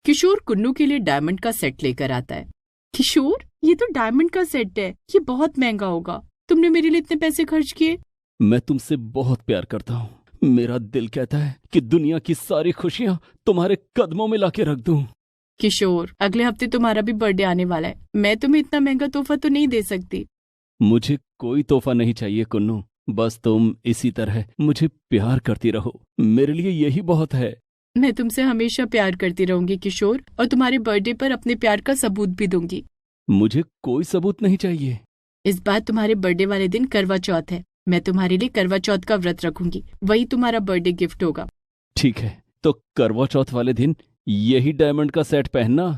किशोर कुन्नू के लिए डायमंड का सेट लेकर आता है। किशोर, ये तो डायमंड का सेट है, ये बहुत महंगा होगा। तुमने मेरे लिए इतने पैसे खर्च किए। मैं तुमसे बहुत प्यार करता हूँ। मेरा दिल कहता है कि दुनिया की सारी खुशियां तुम्हारे कदमों में लाके रख दूं। किशोर, अगले हफ्ते तुम्हारा भी बर्थडे आने वाला है, मैं तुम्हें इतना महंगा तोहफा तो नहीं दे सकती। मुझे कोई तोहफा नहीं चाहिए कुन्नू, बस तुम इसी तरह मुझे प्यार करती रहो, मेरे लिए यही बहुत है। मैं तुमसे हमेशा प्यार करती रहूंगी किशोर, और तुम्हारे बर्थडे पर अपने प्यार का सबूत भी दूंगी। मुझे कोई सबूत नहीं चाहिए। इस बार तुम्हारे बर्थडे वाले दिन करवा चौथ है, मैं तुम्हारे लिए करवा चौथ का व्रत रखूंगी, वही तुम्हारा बर्थडे गिफ्ट होगा। ठीक है, तो करवा चौथ वाले दिन यही डायमंड का सेट पहनना।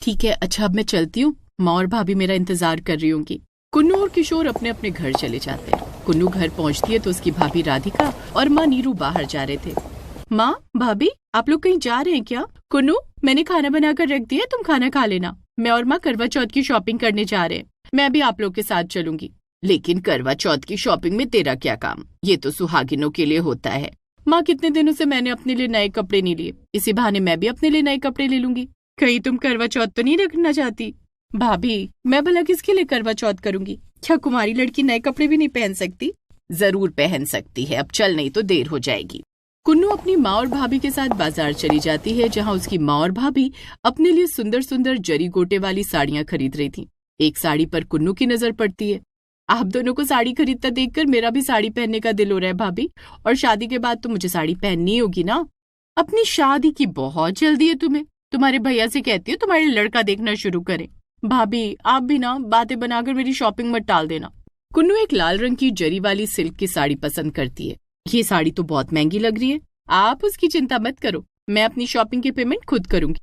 ठीक है, अच्छा अब मैं चलती हूँ, माँ और भाभी मेरा इंतजार कर रही होंगी। कुन्नू और किशोर अपने अपने घर चले जाते हैं। कुन्नू घर पहुँचती है तो उसकी भाभी राधिका और माँ नीरू बाहर जा रहे थे। माँ, भाभी, आप लोग कहीं जा रहे हैं क्या? कुन्नू, मैंने खाना बनाकर रख दिया, तुम खाना खा लेना। मैं और माँ करवा चौथ की शॉपिंग करने जा रहे हैं, मैं भी आप लोग के साथ चलूंगी। लेकिन करवा चौथ की शॉपिंग में तेरा क्या काम, ये तो सुहागिनों के लिए होता है। माँ, कितने दिनों से मैंने अपने लिए नए कपड़े नहीं लिए, इसी बहाने मैं भी अपने लिए नए कपड़े ले लूंगी। कहीं तुम करवा चौथ तो नहीं रखना चाहती? भाभी, मैं भला किसके लिए करवा चौथ करूंगी? क्या कुमारी लड़की नए कपड़े भी नहीं पहन सकती? जरूर पहन सकती है, अब चल नहीं तो देर हो जाएगी। कुन्नू अपनी माँ और भाभी के साथ बाजार चली जाती है, जहाँ उसकी माँ और भाभी अपने लिए सुंदर सुंदर जरी गोटे वाली साड़ियाँ खरीद रही थी। एक साड़ी पर कुन्नू की नजर पड़ती है। आप दोनों को साड़ी खरीदता देखकर मेरा भी साड़ी पहनने का दिल हो रहा है भाभी, और शादी के बाद तो मुझे साड़ी पहननी होगी ना। अपनी शादी की बहुत जल्दी है तुम्हें, तुम्हारे भैया से कहती है तुम्हारे लड़का देखना शुरू करें। भाभी, आप भी ना बातें बनाकर मेरी शॉपिंग मत टाल देना। कुन्नू एक लाल रंग की जरी वाली सिल्क की साड़ी पसंद करती है। ये साड़ी तो बहुत महंगी लग रही है, आप उसकी चिंता मत करो, मैं अपनी शॉपिंग की पेमेंट खुद करूंगी।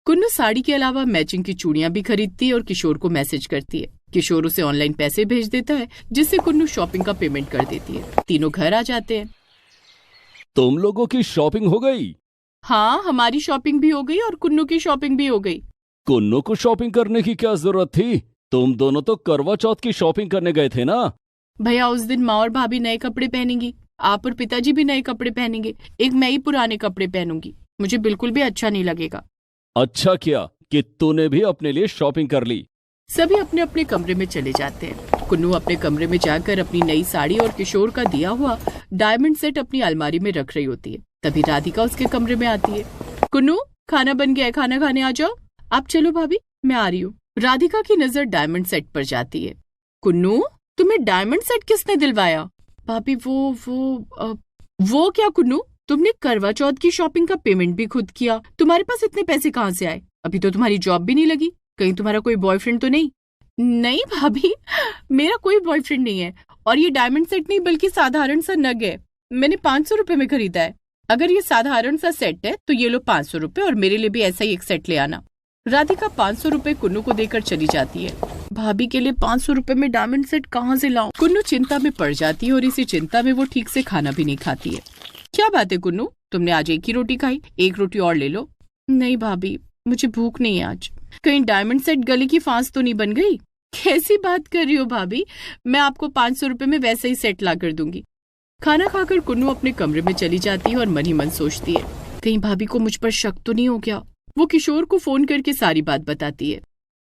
कुन्नू साड़ी के अलावा मैचिंग की चूड़ियां भी खरीदती है और किशोर को मैसेज करती है। किशोर उसे ऑनलाइन पैसे भेज देता है, जिससे कुन्नू शॉपिंग का पेमेंट कर देती है। तीनों घर आ जाते हैं। तुम लोगों की शॉपिंग हो गई? हाँ, हमारी शॉपिंग भी हो गई और कुन्नू की शॉपिंग भी हो गई। कुन्नू को शॉपिंग करने की क्या जरूरत थी? तुम दोनों तो करवा चौथ की शॉपिंग करने गए थे ना। भैया, उस दिन माँ और भाभी नए कपड़े पहनेंगी, आप और पिताजी भी नए कपड़े पहनेंगे, एक मैं ही पुराने कपड़े पहनूंगी, मुझे बिल्कुल भी अच्छा नहीं लगेगा। अच्छा किया कि तूने भी अपने लिए शॉपिंग कर ली। सभी अपने अपने कमरे में चले जाते हैं। कुन्नू अपने कमरे में जाकर अपनी नई साड़ी और किशोर का दिया हुआ डायमंड सेट अपनी अलमारी में रख रही होती है। तभी राधिका उसके कमरे में आती है। कुन्नू, खाना बन गया है, खाना खाने आ जाओ। आप चलो भाभी, मैं आ रही हूँ। राधिका की नजर डायमंड सेट पर जाती है। कुन्नू, तुम्हें डायमंड सेट किसने दिलवाया? भाभी, वो क्या कुन्नू, तुमने करवा चौथ की शॉपिंग का पेमेंट भी खुद किया, तुम्हारे पास इतने पैसे कहाँ से आए? अभी तो तुम्हारी जॉब भी नहीं लगी, कहीं तुम्हारा कोई बॉयफ्रेंड तो नहीं? नहीं भाभी, मेरा कोई बॉयफ्रेंड नहीं है, और ये डायमंड सेट नहीं बल्कि साधारण सा नग है, मैंने 500 रुपए में खरीदा है। अगर ये साधारण सा सेट है तो ये लो 500 रुपए, और मेरे लिए भी ऐसा ही एक सेट ले आना। राधिका 500 रुपए कुन्नू को देकर चली जाती है। भाभी के लिए 500 रुपए में डायमंड सेट कहाँ से लाऊं? कुन्नू चिंता में पड़ जाती है और इसी चिंता में वो ठीक से खाना भी नहीं खाती है। क्या बात है कुन्नू, तुमने आज एक ही रोटी खाई, एक रोटी और ले लो। नहीं भाभी, मुझे भूख नहीं है आज। कहीं डायमंड सेट गले की फांस तो नहीं बन गई? कैसी बात कर रही हो भाभी, मैं आपको 500 रुपए में वैसा ही सेट ला कर दूंगी। खाना खाकर कुन्नू अपने कमरे में चली जाती है और मन ही मन सोचती है, कहीं भाभी को मुझ पर शक तो नहीं हो गया। वो किशोर को फोन करके सारी बात बताती है।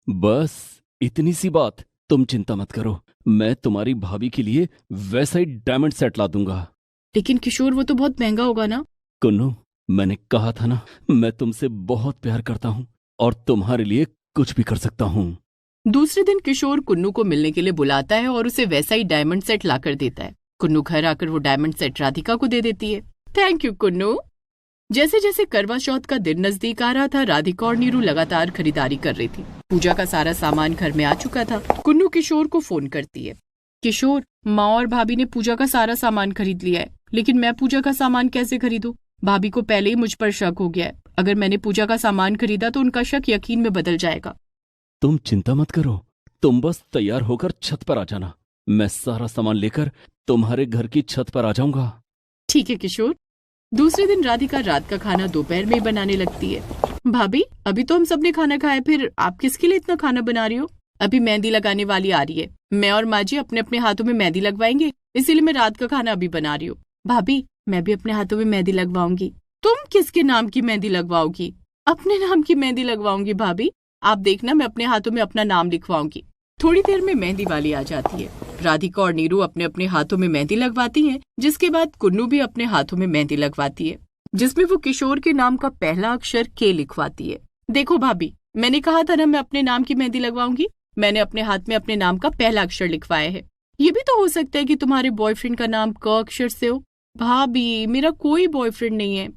बस इतनी सी बात, तुम चिंता मत करो, मैं तुम्हारी भाभी के लिए वैसा ही डायमंड सेट ला दूंगा। लेकिन किशोर, वो तो बहुत महंगा होगा ना? कुन्नू, मैंने कहा था ना, मैं तुमसे बहुत प्यार करता हूँ और तुम्हारे लिए कुछ भी कर सकता हूँ। दूसरे दिन किशोर कुन्नू को मिलने के लिए बुलाता है और उसे वैसा ही डायमंड सेट ला कर देता है। कुन्नू घर आकर वो डायमंड सेट राधिका को दे देती है। Thank you Kunnu. जैसे जैसे करवा चौथ का दिन नजदीक आ रहा था, राधिका और नीरू लगातार खरीदारी कर रही थी। पूजा का सारा सामान घर में आ चुका था। कुन्नू किशोर को फोन करती है। किशोर, माँ और भाभी ने पूजा का सारा सामान खरीद लिया है, लेकिन मैं पूजा का सामान कैसे खरीदूं? भाभी को पहले ही मुझ पर शक हो गया है, अगर मैंने पूजा का सामान खरीदा तो उनका शक यकीन में बदल जाएगा। तुम चिंता मत करो, तुम बस तैयार होकर छत पर आ जाना, मैं सारा सामान लेकर तुम्हारे घर की छत पर आ जाऊंगा। ठीक है किशोर। दूसरे दिन राधिका रात का खाना दोपहर में ही बनाने लगती है। भाभी, अभी तो हम सबने खाना खाया, फिर आप किसके लिए इतना खाना बना रही हो? अभी मेहंदी लगाने वाली आ रही है, मैं और माँ जी अपने अपने हाथों में मेहंदी लगवाएंगे, इसीलिए मैं रात का खाना अभी बना रही हूँ। भाभी, मैं भी अपने हाथों में मेहंदी लगवाऊंगी। तुम किसके नाम की मेहंदी लगवाओगी? अपने नाम की मेहंदी लगवाऊंगी भाभी। आप देखना, मैं अपने हाथों में अपना नाम लिखवाऊंगी। थोड़ी देर में मेहंदी वाली आ जाती है। राधिका और नीरू अपने अपने हाथों में मेहंदी लगवाती हैं, जिसके बाद कुन्नू भी अपने हाथों में मेहंदी लगवाती है, जिसमें वो किशोर के नाम का पहला अक्षर के लिखवाती है। देखो भाभी, मैंने कहा था ना मैं अपने नाम की मेहंदी लगवाऊंगी। मैंने अपने हाथ में अपने नाम का पहला अक्षर लिखवाया है। ये भी तो हो सकता है कि तुम्हारे बॉयफ्रेंड का नाम क अक्षर से हो। भाभी, मेरा कोई बॉयफ्रेंड नहीं है।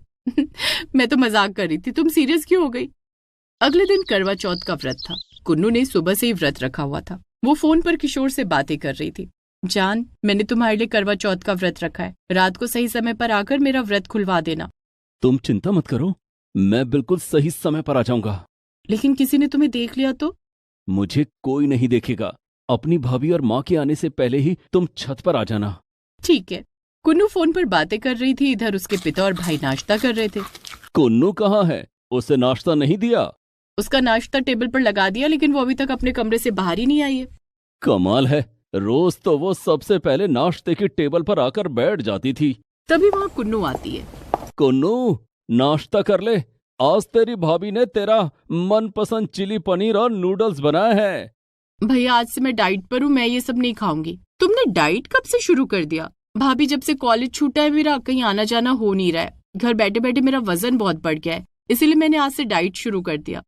मैं तो मजाक कर रही थी, तुम सीरियस क्यों हो गई? अगले दिन करवा चौथ का व्रत था। कुन्नू ने सुबह से ही व्रत रखा हुआ था। वो फोन पर किशोर से बातें कर रही थी। जान, मैंने तुम्हारे लिए करवा चौथ का व्रत रखा है। रात को सही समय पर आकर मेरा व्रत खुलवा देना। तुम चिंता मत करो, मैं बिल्कुल सही समय पर आ जाऊंगा। लेकिन किसी ने तुम्हें देख लिया तो? मुझे कोई नहीं देखेगा। अपनी भाभी और माँ के आने से पहले ही तुम छत पर आ जाना। ठीक है। कुन्नू फोन पर बातें कर रही थी, इधर उसके पिता और भाई नाश्ता कर रहे थे। कुन्नू कहाँ है? उसे नाश्ता नहीं दिया? उसका नाश्ता टेबल पर लगा दिया, लेकिन वो अभी तक अपने कमरे से बाहर ही नहीं आई है। कमाल है, रोज तो वो सबसे पहले नाश्ते की टेबल पर आकर बैठ जाती थी। तभी वहाँ कुन्नू आती है। कुन्नू, नाश्ता कर ले। आज तेरी भाभी ने तेरा मनपसंद चिली पनीर और नूडल्स बनाए हैं। भैया, आज से मैं डाइट पर हूँ, मैं ये सब नहीं खाऊंगी। तुमने डाइट कब से शुरू कर दिया? भाभी, जब से कॉलेज छूटा है मेरा कहीं आना जाना हो नहीं रहा है। घर बैठे बैठे मेरा वजन बहुत बढ़ गया है, इसीलिए मैंने आज से डाइट शुरू कर दिया।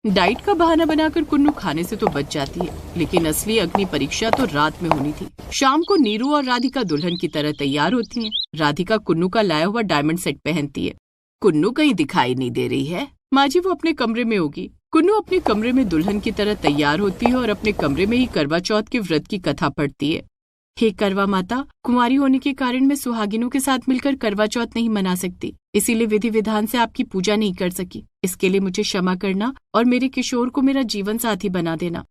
डाइट का बहाना बनाकर कुन्नू खाने से तो बच जाती है, लेकिन असली अग्नि परीक्षा तो रात में होनी थी। शाम को नीरू और राधिका दुल्हन की तरह तैयार होती हैं। राधिका कुन्नू का लाया हुआ डायमंड सेट पहनती है। कुन्नू कहीं दिखाई नहीं दे रही है। माँ जी, वो अपने कमरे में होगी। कुन्नू अपने कमरे में दुल्हन की तरह तैयार होती है और अपने कमरे में ही करवा चौथ के व्रत की कथा पढ़ती है। हे करवा माता, कुंवारी होने के कारण मैं सुहागिनों के साथ मिलकर करवा चौथ नहीं मना सकती, इसीलिए विधि विधान से आपकी पूजा नहीं कर सकी। इसके लिए मुझे क्षमा करना और मेरे किशोर को मेरा जीवन साथी बना देना।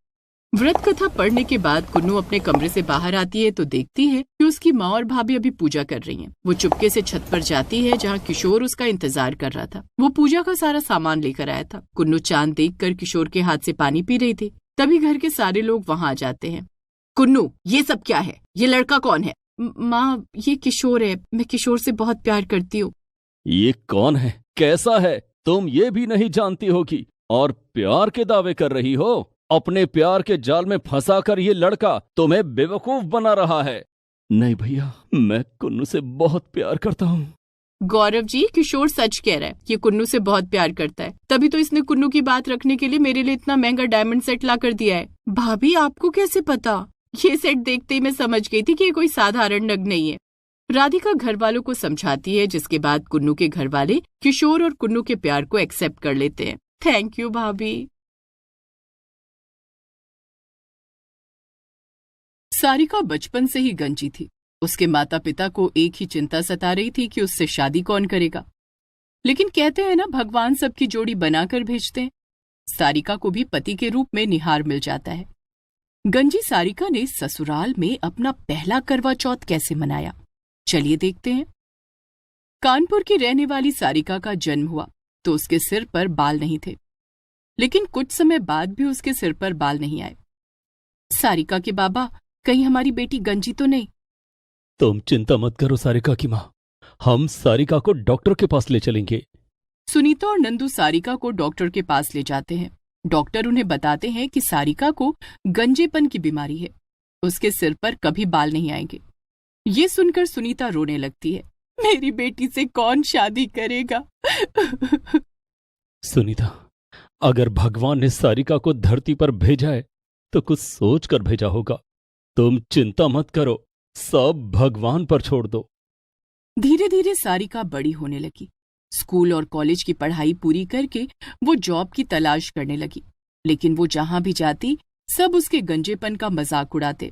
व्रत कथा पढ़ने के बाद कुन्नू अपने कमरे से बाहर आती है तो देखती है कि उसकी माँ और भाभी अभी पूजा कर रही हैं। वो चुपके से छत पर जाती है जहाँ किशोर उसका इंतजार कर रहा था। वो पूजा का सारा सामान लेकर आया था। कुन्नू चांद देखकर किशोर के हाथ से पानी पी रही थी। तभी घर के सारे लोग वहाँ आ जाते हैं। कुन्नू, ये सब क्या है? ये लड़का कौन है? माँ, ये किशोर है। मैं किशोर से बहुत प्यार करती हूँ। ये कौन है? कैसा है? तुम ये भी नहीं जानती होगी और प्यार के दावे कर रही हो? अपने प्यार के जाल में फंसाकर ये लड़का तुम्हें बेवकूफ बना रहा है। नहीं भैया, मैं कुन्नू से बहुत प्यार करता हूँ। गौरव जी, किशोर सच कह रहा है। ये कुन्नू से बहुत प्यार करता है, तभी तो इसने कुन्नू की बात रखने के लिए मेरे लिए इतना महंगा डायमंड सेट ला कर दिया है। भाभी, आपको कैसे पता? ये सेट देखते ही मैं समझ गई थी कि ये कोई साधारण नग नहीं है। राधिका घर वालों को समझाती है, जिसके बाद कुन्नू के घर वाले किशोर और कुन्नू के प्यार को एक्सेप्ट कर लेते हैं। थैंक यू भाभी। सारिका बचपन से ही गंजी थी। उसके माता पिता को एक ही चिंता सता रही थी कि उससे शादी कौन करेगा। लेकिन कहते हैं ना, भगवान सबकी जोड़ी बनाकर भेजते हैं। सारिका को भी पति के रूप में निहार मिल जाता है। गंजी सारिका ने ससुराल में अपना पहला करवा चौथ कैसे मनाया, चलिए देखते हैं। कानपुर की रहने वाली सारिका का जन्म हुआ तो उसके सिर पर बाल नहीं थे, लेकिन कुछ समय बाद भी उसके सिर पर बाल नहीं आए। सारिका के बाबा, कहीं हमारी बेटी गंजी तो नहीं? तुम चिंता मत करो सारिका की माँ, हम सारिका को डॉक्टर के पास ले चलेंगे। सुनीता और नंदू सारिका को डॉक्टर के पास ले जाते हैं। डॉक्टर उन्हें बताते हैं कि सारिका को गंजेपन की बीमारी है, उसके सिर पर कभी बाल नहीं आएंगे। ये सुनकर सुनीता रोने लगती है। मेरी बेटी से कौन शादी करेगा? सुनीता, अगर भगवान ने सारिका को धरती पर भेजा है तो कुछ सोच कर भेजा होगा। तुम चिंता मत करो, सब भगवान पर छोड़ दो। धीरे धीरे सारिका बड़ी होने लगी। स्कूल और कॉलेज की पढ़ाई पूरी करके वो जॉब की तलाश करने लगी, लेकिन वो जहां भी जाती सब उसके गंजेपन का मजाक उड़ाते।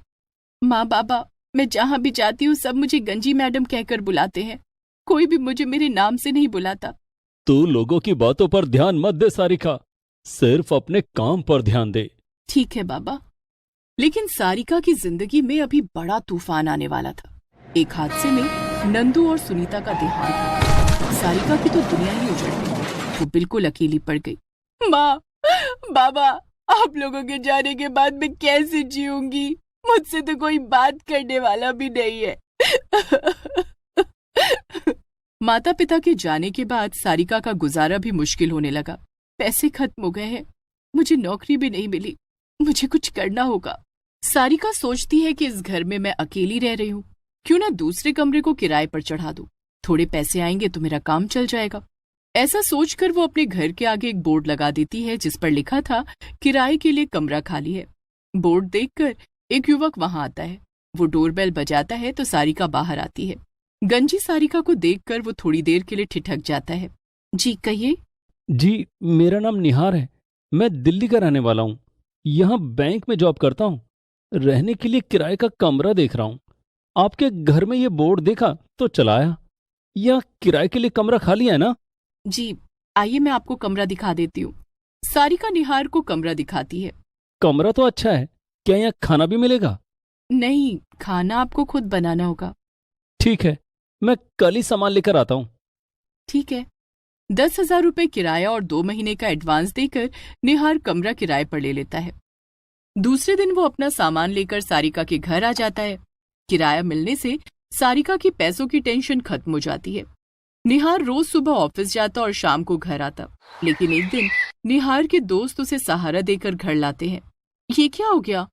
माँ बाबा, मैं जहां भी जाती हूँ सब मुझे गंजी मैडम कहकर बुलाते हैं, कोई भी मुझे मेरे नाम से नहीं बुलाता। तू लोगों की बातों पर ध्यान मत दे सारिका, सिर्फ अपने काम पर ध्यान दे। ठीक है बाबा। लेकिन सारिका की जिंदगी में अभी बड़ा तूफान आने वाला था। एक हादसे में नंदू और सुनीता का देहांत हो। सारिका की तो दुनिया ही उजड़ गई। वो बिल्कुल अकेली पड़ गई। माँ, बाबा, आप लोगों के जाने के बाद मैं कैसे जीऊंगी? मुझसे तो कोई बात करने वाला भी नहीं है। माता पिता के जाने के बाद सारिका का गुजारा भी मुश्किल होने लगा। पैसे खत्म हो गए हैं, मुझे नौकरी भी नहीं मिली, मुझे कुछ करना होगा। सारिका सोचती है कि इस घर में मैं अकेली रह रही हूँ, क्यों ना दूसरे कमरे को किराए पर चढ़ा दूं, थोड़े पैसे आएंगे तो मेरा काम चल जाएगा। ऐसा सोचकर वो अपने घर के आगे एक बोर्ड लगा देती है जिस पर लिखा था किराए के लिए कमरा खाली है। बोर्ड देखकर एक युवक वहां आता है। वो डोरबेल बजाता है तो सारिका बाहर आती है। गंजी सारिका को देखकर वो थोड़ी देर के लिए ठिठक जाता है। जी कहिए। जी, मेरा नाम निहार है। मैं दिल्ली का रहने वाला हूँ। यहाँ बैंक में जॉब करता हूँ। रहने के लिए किराए का कमरा देख रहा हूँ। आपके घर में ये बोर्ड देखा तो चलाया। यह किराए के लिए कमरा खाली है ना? जी, आइए मैं आपको कमरा दिखा देती हूँ। सारिका निहार को कमरा दिखाती है। कमरा तो अच्छा है, क्या यहाँ खाना भी मिलेगा? नहीं, खाना आपको खुद बनाना होगा। ठीक है, मैं कल ही सामान लेकर आता हूँ। ठीक है। 10,000 रुपए किराया और 2 महीने का एडवांस देकर निहार कमरा किराए पर ले लेता है। दूसरे दिन वो अपना सामान लेकर सारिका के घर आ जाता है। किराया मिलने से सारिका की पैसों की टेंशन खत्म हो जाती है। निहार रोज सुबह ऑफिस जाता और शाम को घर आता, लेकिन एक दिन निहार के दोस्त उसे सहारा देकर घर लाते हैं। ये क्या हो गया?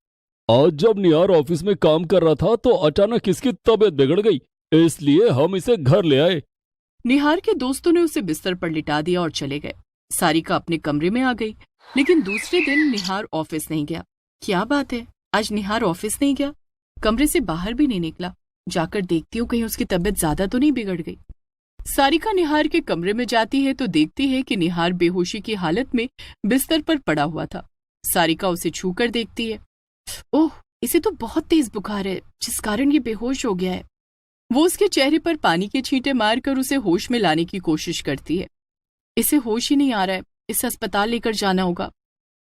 आज जब निहार ऑफिस में काम कर रहा था तो अचानक इसकी तबीयत बिगड़ गई, इसलिए हम इसे घर ले आए। निहार के दोस्तों ने उसे बिस्तर पर लिटा दिया और चले गए। सारिका अपने कमरे में आ गई, लेकिन दूसरे दिन निहार ऑफिस नहीं गया। क्या बात है, आज निहार ऑफिस नहीं गया? कमरे से बाहर भी नहीं निकला। जाकर देखती हूँ कहीं उसकी तबीयत ज्यादा तो नहीं बिगड़ गई। सारिका निहार के कमरे में जाती है तो देखती है कि निहार बेहोशी की हालत में बिस्तर पर पड़ा हुआ था। सारिका उसे छूकर देखती है। ओह, इसे तो बहुत तेज बुखार है, जिस कारण ये बेहोश हो गया है। वो उसके चेहरे पर पानी के छींटे मारकर उसे होश में लाने की कोशिश करती है। इसे होश ही नहीं आ रहा है, इसे अस्पताल लेकर जाना होगा।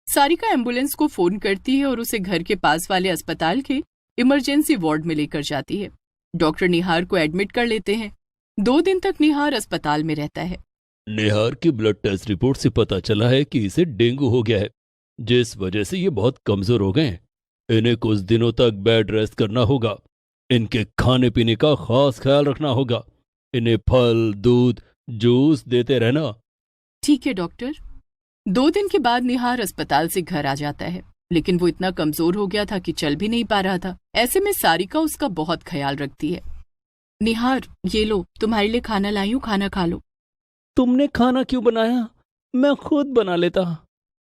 सारिका एम्बुलेंस को फोन करती है और उसे घर के पास वाले अस्पताल के इमरजेंसी वार्ड में लेकर जाती है। डॉक्टर निहार को एडमिट कर लेते हैं। 2 दिन तक निहार अस्पताल में रहता है। निहार की ब्लड टेस्ट रिपोर्ट से पता चला है कि इसे डेंगू हो गया है, जिस वजह से ये बहुत कमजोर हो गए हैं। इन्हें कुछ दिनों तक बेड रेस्ट करना होगा। इनके खाने पीने का खास ख्याल रखना होगा। इन्हें फल, दूध, जूस देते रहना। ठीक है डॉक्टर। 2 दिन के बाद निहार अस्पताल से घर आ जाता है, लेकिन वो इतना कमजोर हो गया था कि चल भी नहीं पा रहा था। ऐसे में सारिका उसका बहुत ख्याल रखती है। निहार, ये लो, तुम्हारे लिए खाना लाई हूँ, खाना खा लो। तुमने खाना क्यों बनाया? मैं खुद बना लेता।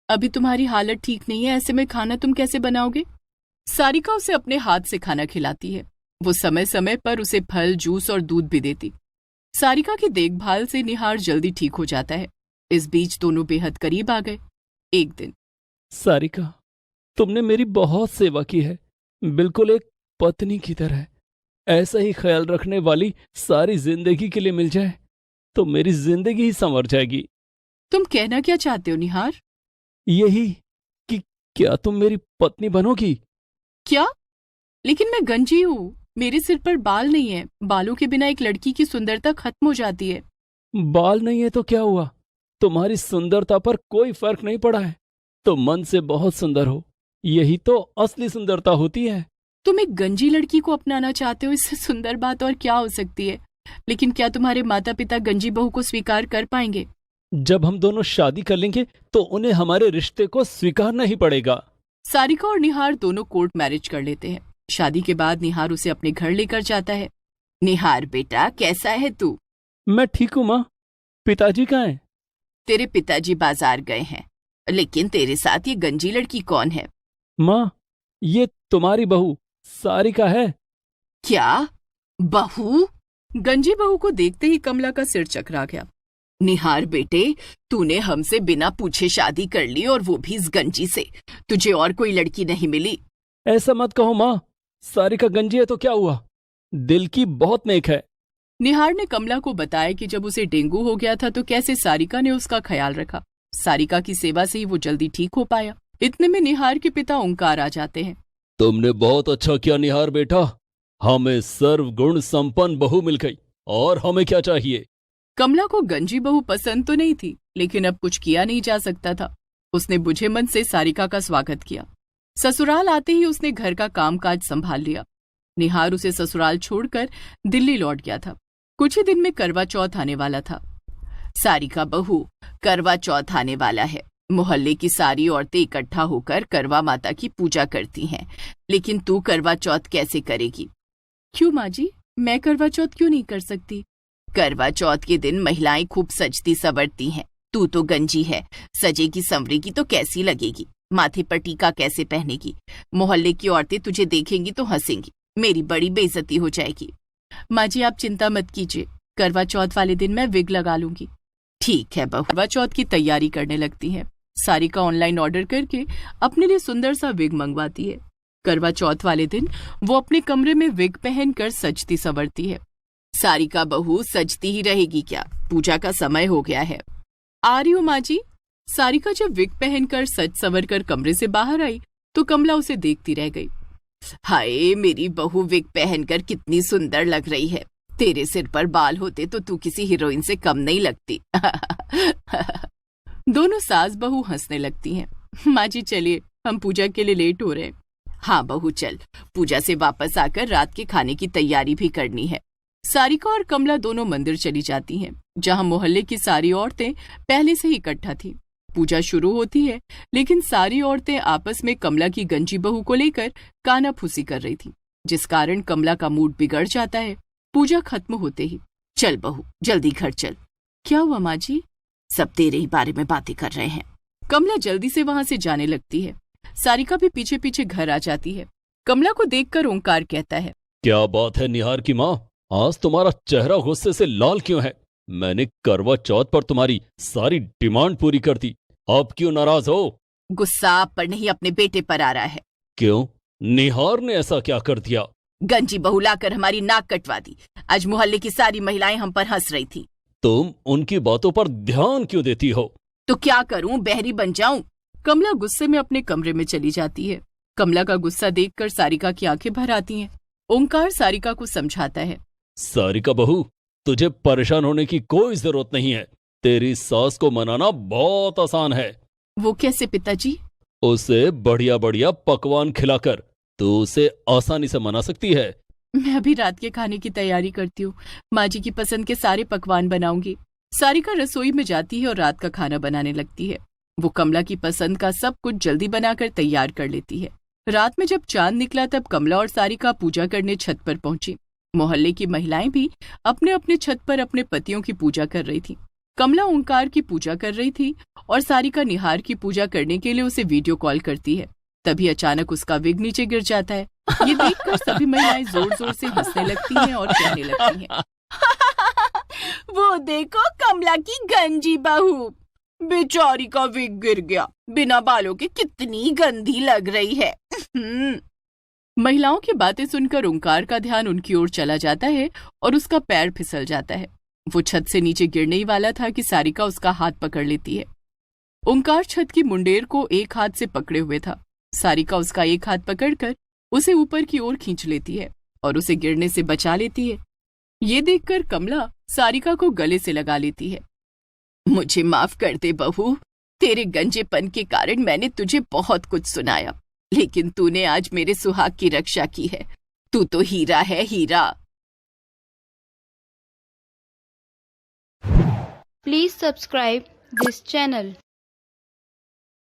अभी तुम्हारी हालत ठीक नहीं है, ऐसे में खाना तुम कैसे बनाओगे? सारिका उसे अपने हाथ से खाना खिलाती है। वो समय समय पर उसे फल, जूस और दूध भी देती। सारिका की देखभाल से निहार जल्दी ठीक हो जाता है। इस बीच दोनों बेहद करीब आ गए। एक दिन, सारिका, तुमने मेरी बहुत सेवा की है, बिल्कुल एक पत्नी की तरह। ऐसा ही ख्याल रखने वाली सारी जिंदगी के लिए मिल जाए तो मेरी जिंदगी ही संवर जाएगी। तुम कहना क्या चाहते हो निहार? यही कि क्या तुम मेरी पत्नी बनोगी? क्या? लेकिन मैं गंजी हूँ, मेरे सिर पर बाल नहीं है। बालों के बिना एक लड़की की सुंदरता खत्म हो जाती है। बाल नहीं है तो क्या हुआ? तुम्हारी सुंदरता पर कोई फर्क नहीं पड़ा है। तुम मन से बहुत सुंदर हो, यही तो असली सुंदरता होती है। तुम एक गंजी लड़की को अपनाना चाहते हो, इससे सुंदर बात और क्या हो सकती है? लेकिन क्या तुम्हारे माता पिता गंजी बहू को स्वीकार कर पाएंगे? जब हम दोनों शादी कर लेंगे तो उन्हें हमारे रिश्ते को स्वीकारना ही पड़ेगा। सारिका और निहार दोनों कोर्ट मैरिज कर लेते हैं। शादी के बाद निहार उसे अपने घर लेकर जाता है। निहार बेटा, कैसा है तू? मैं ठीक हूँ माँ। पिताजी कहाँ हैं? तेरे पिताजी बाजार गए हैं। लेकिन तेरे साथ ये गंजी लड़की कौन है? माँ, ये तुम्हारी बहू सारिका है। क्या? बहू? गंजी बहू को देखते ही कमला का सिर चकरा गया। निहार बेटे, तूने हमसे बिना पूछे शादी कर ली, और वो भी इस गंजी से। तुझे और कोई लड़की नहीं मिली? ऐसा मत कहो माँ, सारिका गंजी है तो क्या हुआ? दिल की बहुत नेक है। निहार ने कमला को बताया कि जब उसे डेंगू हो गया था तो कैसे सारिका ने उसका ख्याल रखा। सारिका की सेवा से ही वो जल्दी ठीक हो पाया। इतने में निहार के पिता ओंकार आ जाते हैं। तुमने बहुत अच्छा किया निहार बेटा, हमें सर्वगुण संपन्न बहू मिल गई, और हमें क्या चाहिए? कमला को गंजी बहू पसंद तो नहीं थी, लेकिन अब कुछ किया नहीं जा सकता था। उसने बुझे मन से सारिका का स्वागत किया। ससुराल आते ही उसने घर का कामकाज संभाल लिया। निहार उसे ससुराल छोड़कर दिल्ली लौट गया था। कुछ ही दिन में करवा चौथ आने वाला था। सारिका बहू, करवा चौथ आने वाला है। मोहल्ले की सारी औरतें इकट्ठा होकर करवा माता की पूजा करती हैं, लेकिन तू करवा चौथ कैसे करेगी? क्यों माँ जी, मैं करवा चौथ क्यों नहीं कर सकती? करवा चौथ के दिन महिलाएं खूब सजती संवरती हैं। तू तो गंजी है, सजेगी संवरेगी तो कैसी लगेगी? माथे पर टीका कैसे पहनेगी? मोहल्ले की औरतें तुझे देखेंगी तो हंसेंगी, मेरी बड़ी बेइज्जती हो जाएगी। माँ जी, आप चिंता मत कीजिए, करवा चौथ वाले दिन मैं विग लगा लूंगी। ठीक है बहू। करवा चौथ की तैयारी करने लगती है। सारिका ऑनलाइन ऑर्डर करके अपने लिए सुंदर सा विग मंगवाती है। करवा चौथ वाले दिन वो अपने कमरे में विग पहनकर सजती संवरती है। सारिका बहू सजती ही रहेगी क्या? पूजा का समय हो गया है। आ रही हूँ माँ जी। सारिका जब विग पहनकर सज संवर कर कमरे से बाहर आई तो कमला उसे देखती रह गई। हाय, मेरी बहू विग पहनकर कितनी सुंदर लग रही है। तेरे सिर पर बाल होते तो तू किसी हीरोइन से कम नहीं लगती। दोनों सास बहू हंसने लगती हैं। माँ जी चलिए, हम पूजा के लिए लेट हो रहे हैं। हाँ बहू चल, पूजा से वापस आकर रात के खाने की तैयारी भी करनी है। सारिका और कमला दोनों मंदिर चली जाती हैं, जहाँ मोहल्ले की सारी औरतें पहले से ही इकट्ठा थीं। पूजा शुरू होती है, लेकिन सारी औरतें आपस में कमला की गंजी बहू को लेकर कानाफूसी कर रही थीं, जिस कारण कमला का मूड बिगड़ जाता है। पूजा खत्म होते ही, चल बहू जल्दी घर चल। क्या हुआ माँ जी? सब तेरे ही बारे में बातें कर रहे हैं। कमला जल्दी से वहां से जाने लगती है। सारिका भी पीछे पीछे घर आ जाती है। कमला को देखकर ओंकार कहता है, क्या बात है निहार की माँ, आज तुम्हारा चेहरा गुस्से से लाल क्यों है? मैंने करवा चौथ पर तुम्हारी सारी डिमांड पूरी कर दी, अब क्यों नाराज हो? गुस्सा आप पर नहीं अपने बेटे पर आ रहा है। क्यों? निहार ने ऐसा क्या कर दिया? गंजी बहू लाकर हमारी नाक कटवा दी। आज मोहल्ले की सारी महिलाएं हम पर हंस रही थी। तुम उनकी बातों पर ध्यान क्यों देती हो? तो क्या करूं, बहरी बन जाऊं? कमला गुस्से में अपने कमरे में चली जाती है। कमला का गुस्सा देखकर सारिका की आंखें भर आती हैं। ओंकार सारिका को समझाता है, सारिका बहू, तुझे परेशान होने की कोई जरूरत नहीं है। तेरी सास को मनाना बहुत आसान है। वो कैसे पिताजी? उसे बढ़िया बढ़िया पकवान खिलाकर तू उसे आसानी से मना सकती है। मैं अभी रात के खाने की तैयारी करती हूँ, माँ जी की पसंद के सारे पकवान बनाऊंगी। सारिका रसोई में जाती है और रात का खाना बनाने लगती है। वो कमला की पसंद का सब कुछ जल्दी बनाकर तैयार कर लेती है। रात में जब चांद निकला तब कमला और सारिका पूजा करने छत पर पहुंची। मोहल्ले की महिलाएं भी अपने अपने छत पर अपने पतियों की पूजा कर रही थी। कमला ओंकार की पूजा कर रही थी और सारिका निहार की पूजा करने के लिए उसे वीडियो कॉल करती है। तभी अचानक उसका विग नीचे गिर जाता है। ये देखकर सभी महिलाएं जोर जोर से हंसने लगती हैं और कहने लगती हैं, वो देखो कमला की गंजी बहू, बेचारी का विग गिर गया, बिना बालों के कितनी गंदी लग रही है। महिलाओं की बातें सुनकर ओंकार का ध्यान उनकी ओर चला जाता है और उसका पैर फिसल जाता है। वो छत से नीचे गिरने ही वाला था कि सारिका उसका हाथ पकड़ लेती है। ओंकार छत की मुंडेर को एक हाथ से पकड़े हुए था। सारिका उसका एक हाथ पकड़कर उसे ऊपर की ओर खींच लेती है और उसे गिरने से बचा लेती है। ये देखकर कमला सारिका को गले से लगा लेती है। मुझे माफ कर दे बहू, तेरे गंजेपन के कारण मैंने तुझे बहुत कुछ सुनाया, लेकिन तूने आज मेरे सुहाग की रक्षा की है। तू तो हीरा है, हीरा। Please subscribe this channel.